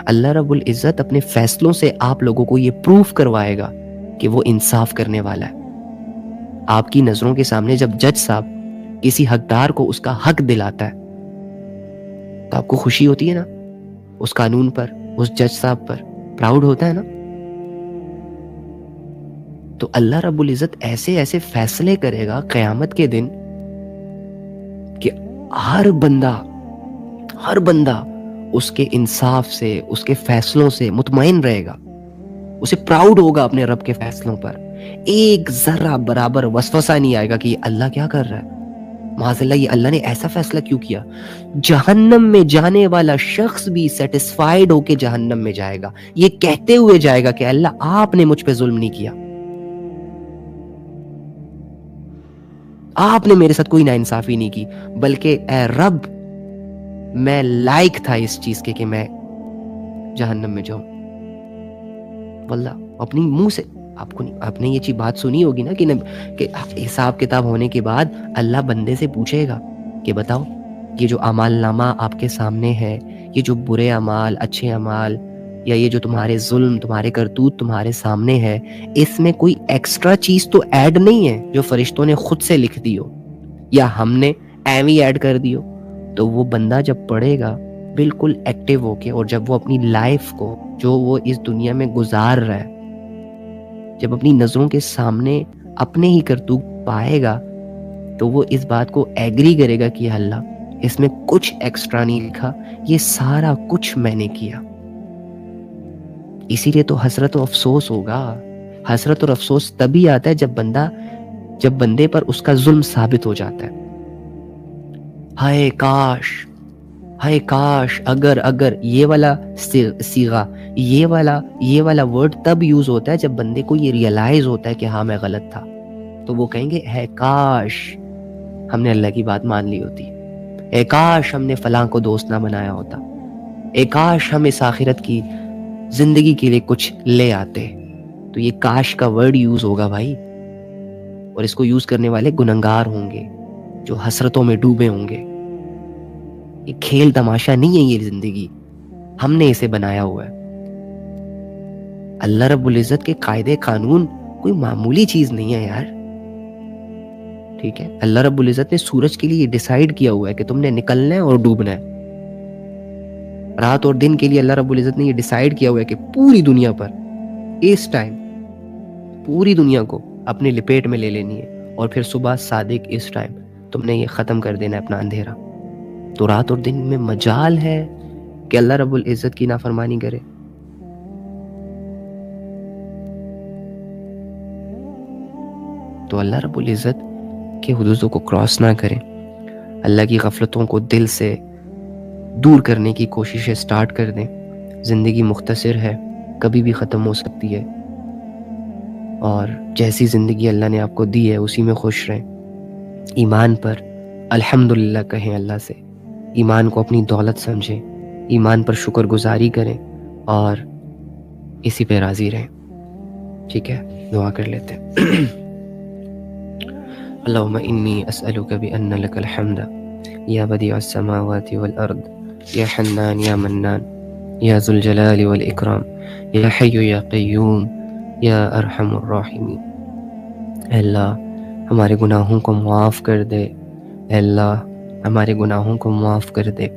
اللہ رب العزت اپنے فیصلوں سے آپ لوگوں کو یہ پروف کروائے گا کہ وہ انصاف کرنے والا ہے. آپ کی نظروں کے سامنے جب جج صاحب کسی حقدار کو اس کا حق دلاتا ہے تو آپ کو خوشی ہوتی ہے نا اس قانون پر, اس جج صاحب پر, پراؤڈ ہوتا ہے نا. تو اللہ رب العزت ایسے ایسے فیصلے کرے گا قیامت کے دن کہ ہر بندہ اس کے انصاف سے, اس کے فیصلوں سے مطمئن رہے گا, اسے پراؤڈ ہوگا اپنے رب کے فیصلوں پر. ایک ذرہ برابر وسوسہ نہیں آئے گا کہ یہ اللہ کیا کر رہا ہے, معاذ اللہ یہ اللہ نے ایسا فیصلہ کیوں کیا. جہنم میں جانے والا شخص بھی سیٹسفائیڈ ہو کے جہنم میں جائے گا, یہ کہتے ہوئے جائے گا کہ اللہ آپ نے مجھ پہ ظلم نہیں کیا, آپ نے میرے ساتھ کوئی ناانصافی نہیں کی, بلکہ اے رب میں لائق تھا اس چیز کے کہ میں جہنم میں جاؤں. واللہ اپنی منہ سے آپ نے یہ چیز بات سنی ہوگی نا کہ حساب کتاب ہونے کے بعد اللہ بندے سے پوچھے گا کہ بتاؤ یہ جو اعمال نامہ آپ کے سامنے ہے, یہ جو برے اعمال, اچھے اعمال, یا یہ جو تمہارے ظلم, تمہارے کرتوت تمہارے سامنے ہے, اس میں کوئی ایکسٹرا چیز تو ایڈ نہیں ہے جو فرشتوں نے خود سے لکھ دی ہو یا ہم نے ایویں ایڈ کر دی ہو. تو وہ بندہ جب پڑھے گا بالکل ایکٹیو ہو کے, اور جب وہ اپنی لائف کو جو وہ اس دنیا میں گزار رہا ہے جب اپنی نظروں کے سامنے اپنے ہی کرتوت پائے گا تو وہ اس بات کو ایگری کرے گا کہ اللہ اس میں کچھ ایکسٹرا نہیں لکھا, یہ سارا کچھ میں نے کیا. اسی لیے تو حسرت و افسوس ہوگا. حسرت اور افسوس تبھی آتا ہے جب بندے پر اس کا ظلم ثابت ہو جاتا ہے. ہائے کاش اگر یہ والا صیغہ, یہ والا ورڈ تب یوز ہوتا ہے جب بندے کو یہ ریئلائز ہوتا ہے کہ ہاں میں غلط تھا, تو وہ کہیں گے ہے کاش ہم نے اللہ کی بات مان لی ہوتی, اے کاش ہم نے فلاں کو دوست نہ بنایا ہوتا, اے کاش ہم اس آخرت کی زندگی کے لیے کچھ لے آتے. تو یہ کاش کا ورڈ یوز ہوگا بھائی, اور اس کو یوز کرنے والے گنہگار ہوں گے جو حسرتوں میں ڈوبے ہوں گے. یہ کھیل تماشا نہیں ہے, یہ زندگی ہم نے اسے بنایا ہوا ہے. اللہ رب العزت کے قاعدے قانون کوئی معمولی چیز نہیں ہے یار, ٹھیک ہے. اللہ رب العزت نے سورج کے لیے ڈیسائیڈ کیا ہوا ہے کہ تم نے نکلنا ہے اور ڈوبنا ہے. رات اور دن کے لیے اللہ رب العزت نے یہ ڈیسائیڈ کیا ہوا ہے کہ پوری دنیا پر اس ٹائم پوری دنیا کو اپنے لپیٹ میں لے لینی ہے, اور پھر صبح صادق اس ٹائم تم نے یہ ختم کر دینا ہے اپنا اندھیرا. تو رات اور دن میں مجال ہے کہ اللہ رب العزت کی نافرمانی کرے. تو اللہ رب العزت کے حدودوں کو کراس نہ کریں, اللہ کی غفلتوں کو دل سے دور کرنے کی کوششیں سٹارٹ کر دیں. زندگی مختصر ہے, کبھی بھی ختم ہو سکتی ہے, اور جیسی زندگی اللہ نے آپ کو دی ہے اسی میں خوش رہیں. ایمان پر الحمدللہ کہیں اللہ سے, ایمان کو اپنی دولت سمجھیں, ایمان پر شکر گزاری کریں اور اسی پہ راضی رہیں. ٹھیک ہے, دعا کر لیتے ہیں. اللہم انی اسألک بأن لک الحمد یا بدیع السماوات والارض یا حنان یا منان یا ذو الجلال والاکرام یا حی یا قیوم یا ارحم الراحمین. اے اللہ ہمارے گناہوں کو معاف کر دے, اے اللہ ہمارے گناہوں کو معاف کر دے,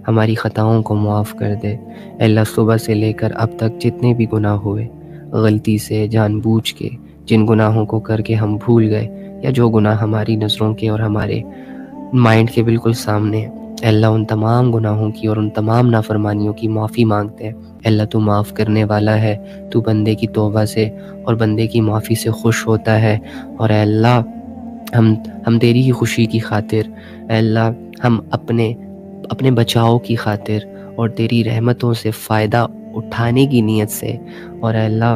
ہماری خطاؤں کو معاف کر دے. اے اللہ صبح سے لے کر اب تک جتنے بھی گناہ ہوئے, غلطی سے, جان بوجھ کے, جن گناہوں کو کر کے ہم بھول گئے, یا جو گناہ ہماری نظروں کے اور ہمارے مائنڈ کے بالکل سامنے ہیں, اے اللہ ان تمام گناہوں کی اور ان تمام نافرمانیوں کی معافی مانگتے ہیں. اے اللہ تو معاف کرنے والا ہے, تو بندے کی توبہ سے اور بندے کی معافی سے خوش ہوتا ہے. اور اے اللہ ہم تیری ہی خوشی کی خاطر, اے اللہ ہم اپنے بچاؤ کی خاطر اور تیری رحمتوں سے فائدہ اٹھانے کی نیت سے, اور اے اللہ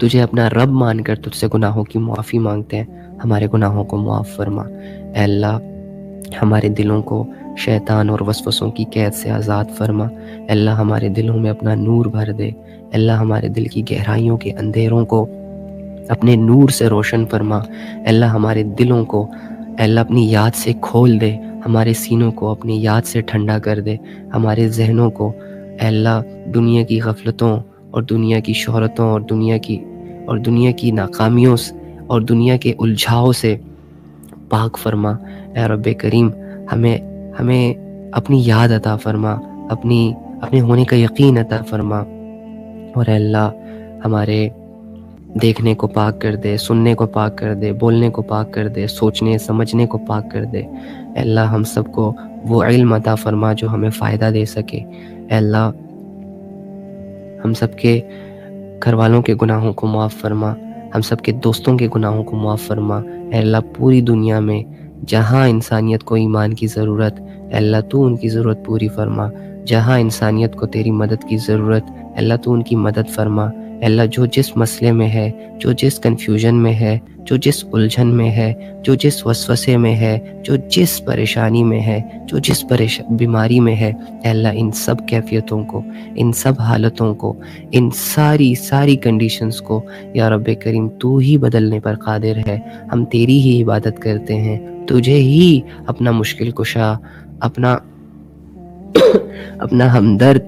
تجھے اپنا رب مان کر تجھ سے گناہوں کی معافی مانگتے ہیں. ہمارے گناہوں کو معاف فرما. اے اللہ ہمارے دلوں کو شیطان اور وسوسوں کی قید سے آزاد فرما. اے اللہ ہمارے دلوں میں اپنا نور بھر دے. اے اللہ ہمارے دل کی گہرائیوں کے اندھیروں کو اپنے نور سے روشن فرما. اے اللہ ہمارے دلوں کو اے اللہ اپنی یاد سے کھول دے, ہمارے سینوں کو اپنی یاد سے ٹھنڈا کر دے, ہمارے ذہنوں کو اے اللہ دنیا کی غفلتوں اور دنیا کی شہرتوں اور دنیا کی ناکامیوں اور دنیا کے الجھاؤ سے پاک فرما۔ اے رب کریم ہمیں اپنی یاد عطا فرما، اپنے ہونے کا یقین عطا فرما، اور اے اللہ ہمارے دیکھنے کو پاک کر دے، سننے کو پاک کر دے، بولنے کو پاک کر دے، سوچنے سمجھنے کو پاک کر دے۔ اے اللہ ہم سب کو وہ علم عطا فرما جو ہمیں فائدہ دے سکے۔ اے اللہ ہم سب کے گھر والوں کے گناہوں کو معاف فرما، ہم سب کے دوستوں کے گناہوں کو معاف فرما۔ اے اللہ پوری دنیا میں جہاں انسانیت کو ایمان کی ضرورت، اے اللہ تو ان کی ضرورت پوری فرما۔ جہاں انسانیت کو تیری مدد کی ضرورت، اے اللہ تو ان کی مدد فرما۔ اے اللہ جو جس مسئلے میں ہے، جو جس کنفیوژن میں ہے، جو جس الجھن میں ہے، جو جس وسوسے میں ہے، جو جس پریشانی میں ہے، جو جس بیماری میں ہے، اے اللہ ان سب کیفیتوں کو، ان سب حالتوں کو، ان ساری کنڈیشنز کو یا رب کریم تو ہی بدلنے پر قادر ہے۔ ہم تیری ہی عبادت کرتے ہیں، تجھے ہی اپنا مشکل کشا، اپنا ہمدرد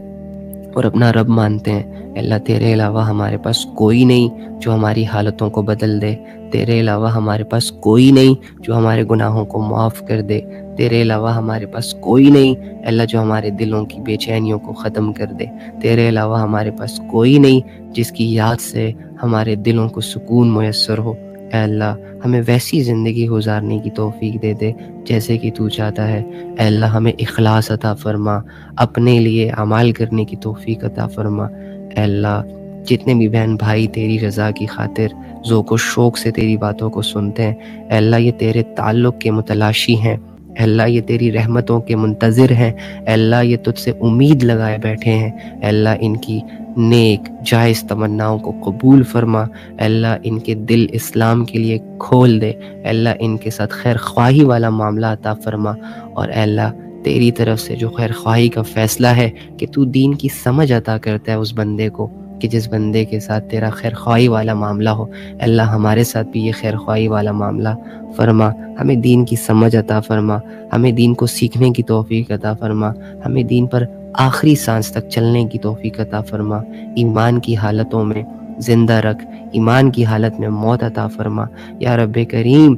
اور اپنا رب مانتے ہیں۔ اللہ تیرے علاوہ ہمارے پاس کوئی نہیں جو ہماری حالتوں کو بدل دے، تیرے علاوہ ہمارے پاس کوئی نہیں جو ہمارے گناہوں کو معاف کر دے، تیرے علاوہ ہمارے پاس کوئی نہیں اللہ جو ہمارے دلوں کی بے چینیوں کو ختم کر دے، تیرے علاوہ ہمارے پاس کوئی نہیں جس کی یاد سے ہمارے دلوں کو سکون میسر ہو۔ اے اللہ ہمیں ویسی زندگی گزارنے کی توفیق دے دے جیسے کہ تو چاہتا ہے۔ اے اللہ ہمیں اخلاص عطا فرما، اپنے لیے اعمال کرنے کی توفیق عطا فرما۔ اے اللہ جتنے بھی بہن بھائی تیری رضا کی خاطر ذوق و شوق سے تیری باتوں کو سنتے ہیں، اے اللہ یہ تیرے تعلق کے متلاشی ہیں، اے اللہ یہ تیری رحمتوں کے منتظر ہیں، اے اللہ یہ تجھ سے امید لگائے بیٹھے ہیں، اے اللہ ان کی نیک جائز تمناؤں کو قبول فرما۔ اے اللہ ان کے دل اسلام کے لیے کھول دے، اے اللہ ان کے ساتھ خیر خواہی والا معاملہ عطا فرما، اور اے اللہ تیری طرف سے جو خیر خواہی کا فیصلہ ہے کہ تو دین کی سمجھ عطا کرتا ہے اس بندے کو، کہ جس بندے کے ساتھ تیرا خیر خواہی والا معاملہ ہو، اے اللہ ہمارے ساتھ بھی یہ خیر خواہی والا معاملہ فرما۔ ہمیں دین کی سمجھ عطا فرما، ہمیں دین کو سیکھنے کی توفیق عطا فرما، ہمیں دین پر آخری سانس تک چلنے کی توفیق عطا فرما۔ ایمان کی حالتوں میں زندہ رکھ، ایمان کی حالت میں موت عطا فرما۔ یا رب کریم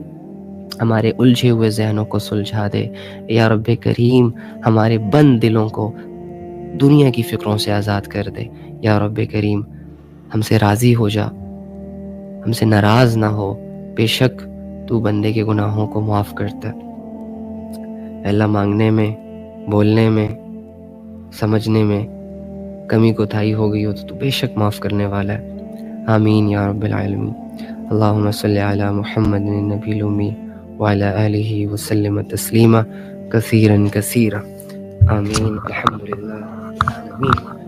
ہمارے الجھے ہوئے ذہنوں کو سلجھا دے، یا رب کریم ہمارے بند دلوں کو دنیا کی فکروں سے آزاد کر دے۔ یا رب کریم ہم سے راضی ہو جا، ہم سے ناراض نہ ہو، بے شک تو بندے کے گناہوں کو معاف کرتا ہے۔ اے اللہ مانگنے میں، بولنے میں، سمجھنے میں کمی کوتاہی ہو گئی ہو تو بے شک معاف کرنے والا ہے۔ آمین یا رب العالمین۔ اللہم صلی علی محمد النبی الامی وعلی آلہ وسلم تسلیما کثیرا کثیرا۔ آمین۔ الحمدللہ رب العالمین۔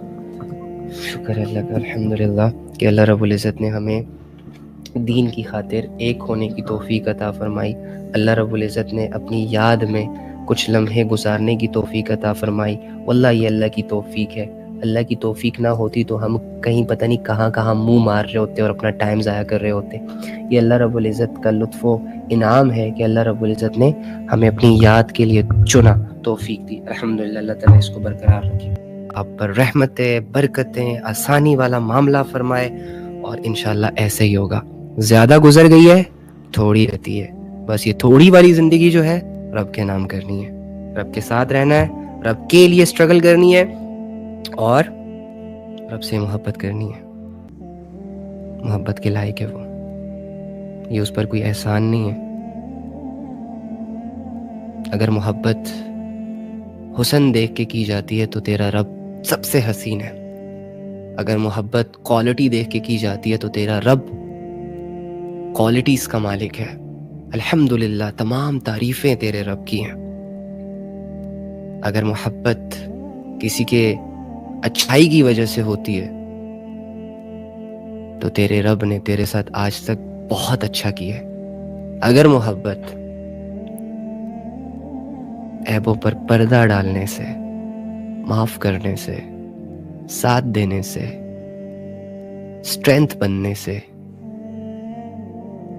شکر اللہ کا الحمدللہ کہ اللہ رب العزت نے ہمیں دین کی خاطر ایک ہونے کی توفیق عطا فرمائی۔ اللہ رب العزت نے اپنی یاد میں کچھ لمحے گزارنے کی توفیق عطا فرمائی۔ واللہ یہ اللہ کی توفیق ہے، اللہ کی توفیق نہ ہوتی تو ہم کہیں پتہ نہیں کہاں منہ مار رہے ہوتے اور اپنا ٹائم ضائع کر رہے ہوتے۔ یہ اللہ رب العزت کا لطف و انعام ہے کہ اللہ رب العزت نے ہمیں اپنی یاد کے لیے چنا، توفیق دی۔ الحمدللہ، اللہ تعالیٰ اس کو برقرار رکھے، آپ پر رحمتیں، برکتیں، آسانی والا معاملہ فرمائے، اور انشاءاللہ ایسے ہی ہوگا۔ زیادہ گزر گئی ہے، تھوڑی رہتی ہے، بس یہ تھوڑی والی زندگی جو ہے رب کے نام کرنی ہے، رب کے ساتھ رہنا ہے، رب کے لیے سٹرگل کرنی ہے، اور رب سے محبت کرنی ہے۔ محبت کے لائق ہے وہ، یہ اس پر کوئی احسان نہیں ہے۔ اگر محبت حسن دیکھ کے کی جاتی ہے تو تیرا رب سب سے حسین ہے، اگر محبت کوالٹی دیکھ کے کی جاتی ہے تو تیرا رب کوالٹیز کا مالک ہے۔ الحمدللہ، تمام تعریفیں تیرے رب کی ہیں۔ اگر محبت کسی کے اچھائی کی وجہ سے ہوتی ہے تو تیرے رب نے تیرے ساتھ آج تک بہت اچھا کیا ہے۔ اگر محبت عیبوں پر پردہ ڈالنے سے، معاف کرنے سے، ساتھ دینے سے، اسٹرینتھ بننے سے،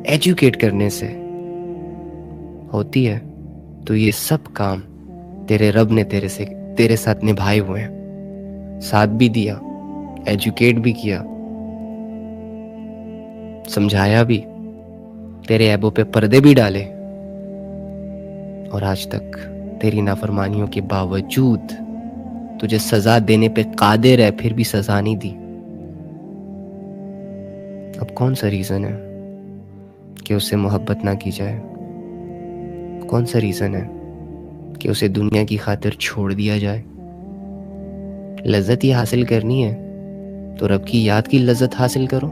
ایجوکیٹ کرنے سے ہوتی ہے تو یہ سب کام تیرے رب نے تیرے ساتھ نبھائے ہوئے ہیں۔ ساتھ بھی دیا، ایجوکیٹ بھی کیا، سمجھایا بھی، تیرے عیبوں پہ پردے بھی ڈالے، اور آج تک تیری نافرمانیوں کے باوجود تجھے سزا دینے پہ قادر ہے، پھر بھی سزا نہیں دی۔ اب کون سا ریزن ہے کہ اس سے محبت نہ کی جائے؟ کون سا ریزن ہے کہ اسے دنیا کی خاطر چھوڑ دیا جائے؟ لذت ہی حاصل کرنی ہے تو رب کی یاد کی لذت حاصل کرو۔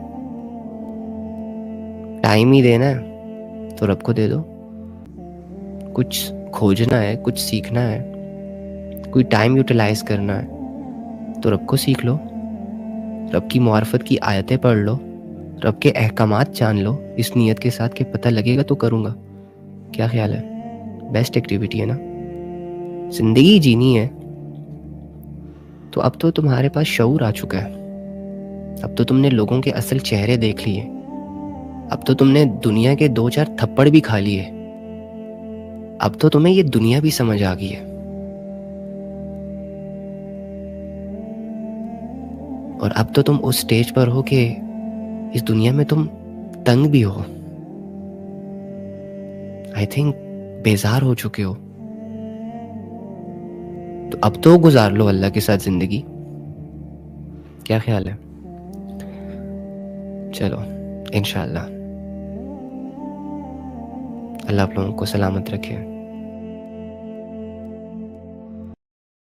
ٹائم ہی دینا ہے تو رب کو دے دو۔ کچھ کھوجنا ہے، کچھ سیکھنا ہے، کوئی ٹائم یوٹیلائز کرنا ہے تو رب کو سیکھ لو، رب کی معرفت کی آیتیں پڑھ لو، رب کے احکامات جان لو، اس نیت کے ساتھ کہ پتہ لگے گا تو کروں گا۔ کیا خیال ہے؟ بیسٹ ایکٹیویٹی ہے نا؟ زندگی جینی ہے تو اب تو تمہارے پاس شعور آ چکا ہے، اب تو تم نے لوگوں کے اصل چہرے دیکھ لیے، اب تو تم نے دنیا کے 2-4 تھپڑ بھی کھا لیے، اب تو تمہیں یہ دنیا بھی سمجھ آ گئی ہے، اور اب تو تم اس سٹیج پر ہو کہ اس دنیا میں تم تنگ بھی ہو، آئی تھنک بیزار ہو چکے ہو، تو اب تو گزار لو اللہ کے ساتھ زندگی۔ کیا خیال ہے؟ چلو انشاءاللہ اللہ آپ لوگوں کو سلامت رکھے۔